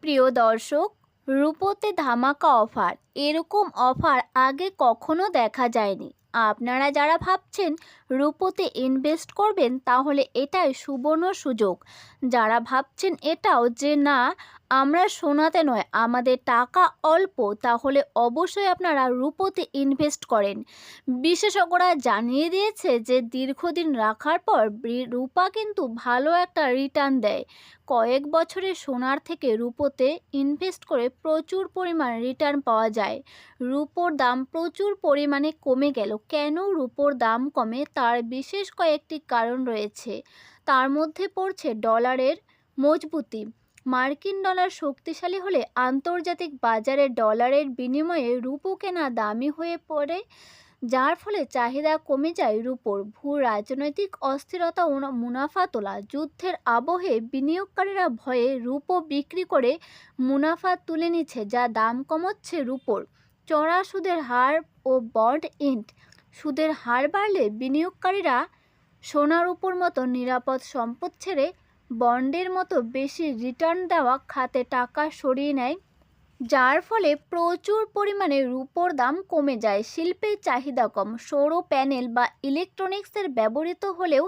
প্রিয় দর্শক, রূপোতে ধামাকা অফার, এরকম অফার আগে কখনো দেখা যায়নি। আপনারা যারা ভাবছেন রূপোতে ইনভেস্ট করবেন, তাহলে এটাই সুবর্ণ সুযোগ। যারা ভাবছেন এটাও যে না, আমরা সোনাতে নয়, আমাদের টাকা অল্প, তাহলে অবশ্যই আপনারা রূপোতে ইনভেস্ট করেন। বিশেষজ্ঞরা জানিয়ে দিয়েছে যে দীর্ঘদিন রাখার পর রূপা কিন্তু ভালো একটা রিটার্ন দেয়। কয়েক বছরে সোনার থেকে রূপোতে ইনভেস্ট করে প্রচুর পরিমাণ রিটার্ন পাওয়া যায়। রূপোর দাম প্রচুর পরিমাণে কমে গেল। কেন রূপোর দাম কমে, তার বিশেষ কয়েকটি কারণ রয়েছে। তার মধ্যে পড়ছে ডলারের মজবুতি। মার্কিন ডলার শক্তিশালী হলে আন্তর্জাতিক বাজারে ডলারের বিনিময়ে রূপো কেনা দামি হয়ে পড়ে, যার ফলে চাহিদা কমে যায় রূপোর। ভূ রাজনৈতিক অস্থিরতা ও মুনাফা তোলা। যুদ্ধের আবহে বিনিয়োগকারীরা ভয়ে রূপো বিক্রি করে মুনাফা তুলে নিচ্ছে, যা দাম কমাচ্ছে রূপোর। চড়া সুদের হার ও বন্ড ইল্ড। সুদের হার বাড়লে বিনিয়োগকারীরা সোনার উপর মতো নিরাপদ সম্পদ ছেড়ে বন্ডের মতো বেশি রিটার্ন দেওয়া খাতে টাকা সরিয়ে নেয়, যার ফলে প্রচুর পরিমাণে রূপোর দাম কমে যায়। শিল্পের চাহিদা কম। সৌর প্যানেল বা ইলেকট্রনিক্সের ব্যবহৃত হলেও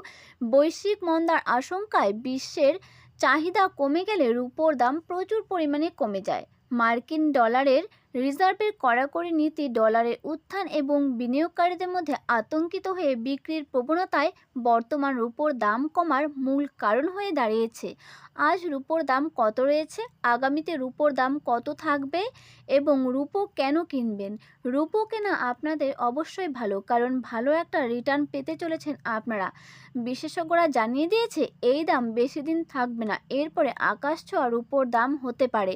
বৈশ্বিক মন্দার আশঙ্কায় বিশ্বের চাহিদা কমে গেলে রূপোর দাম প্রচুর পরিমাণে কমে যায়। মার্কিন ডলারের রিজার্ভের কড়াকড়ি নীতি ডলারের উত্থান এবং বিনিয়োগকারীদের মধ্যে আতঙ্কিত হয়ে বিক্রির প্রবণতায় বর্তমান রূপোর দাম কমার মূল কারণ হয়ে দাঁড়িয়েছে। আজ রূপোর দাম কত রয়েছে, আগামীতে রূপোর দাম কত থাকবে এবং রূপো কেন কিনবেন। রূপো কেনা আপনাদের অবশ্যই ভালো, কারণ ভালো একটা রিটার্ন পেতে চলেছেন আপনারা। বিশেষজ্ঞরা জানিয়ে দিয়েছে এই দাম বেশি দিন থাকবে না, এরপরে আকাশ ছোঁয়া রূপোর দাম হতে পারে।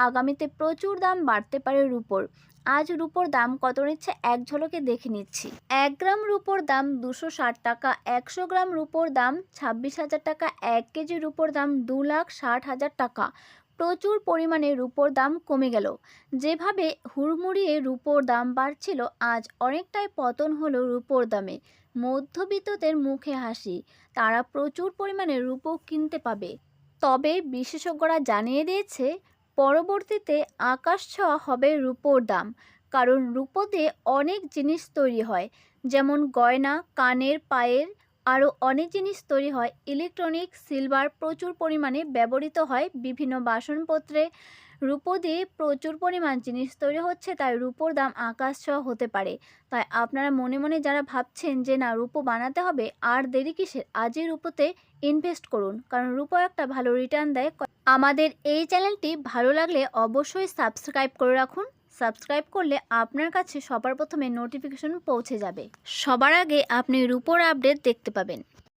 আগামীতে প্রচুর দাম বাড়তে পারে রূপোর। আজ রূপোর দাম কত নিচ্ছে এক ঝলকে দেখে নিচ্ছি। 1 গ্রাম রূপোর দাম 260 টাকা, 100 গ্রাম রূপোর দাম 26,000 টাকা, 1 কেজি রূপোর দাম 2,60,000 টাকা। প্রচুর পরিমাণে রূপোর দাম কমে গেল। যেভাবে হুড়মুড়িয়ে রূপোর দাম বাড়ছিল, আজ অনেকটাই পতন হলো রূপোর দামে। মধ্যবিত্তদের মুখে হাসি, তারা প্রচুর পরিমাণে রূপো কিনতে পাবে। তবে বিশেষজ্ঞরা জানিয়ে দিয়েছে পরবর্তীতে আকাশ ছোঁয়া হবে রূপোর দাম, কারণ রূপো দিয়ে অনেক জিনিস তৈরি হয়, যেমন গয়না, কানের, পায়ের, আরও অনেক জিনিস তৈরি হয়। ইলেকট্রনিক্স, সিলভার প্রচুর পরিমাণে ব্যবহৃত হয় বিভিন্ন বাসনপত্রে। রূপো দিয়ে প্রচুর পরিমাণ জিনিস তৈরি হচ্ছে, তাই রূপোর দাম আকাশ ছোঁয়া হতে পারে। তাই আপনারা মনে মনে যারা ভাবছেন যে না রূপো বানাতে হবে, আর দেরি কিসের, আজই রূপোতে ইনভেস্ট করুন, কারণ রূপো একটা ভালো রিটার্ন দেয়। আমাদের এই চ্যানেলটি ভালো লাগলে অবশ্যই সাবস্ক্রাইব করে রাখুন। সাবস্ক্রাইব করলে আপনার কাছে সবার প্রথমে নোটিফিকেশন পৌঁছে যাবে, সবার আগে আপনি রূপোর আপডেট দেখতে পাবেন।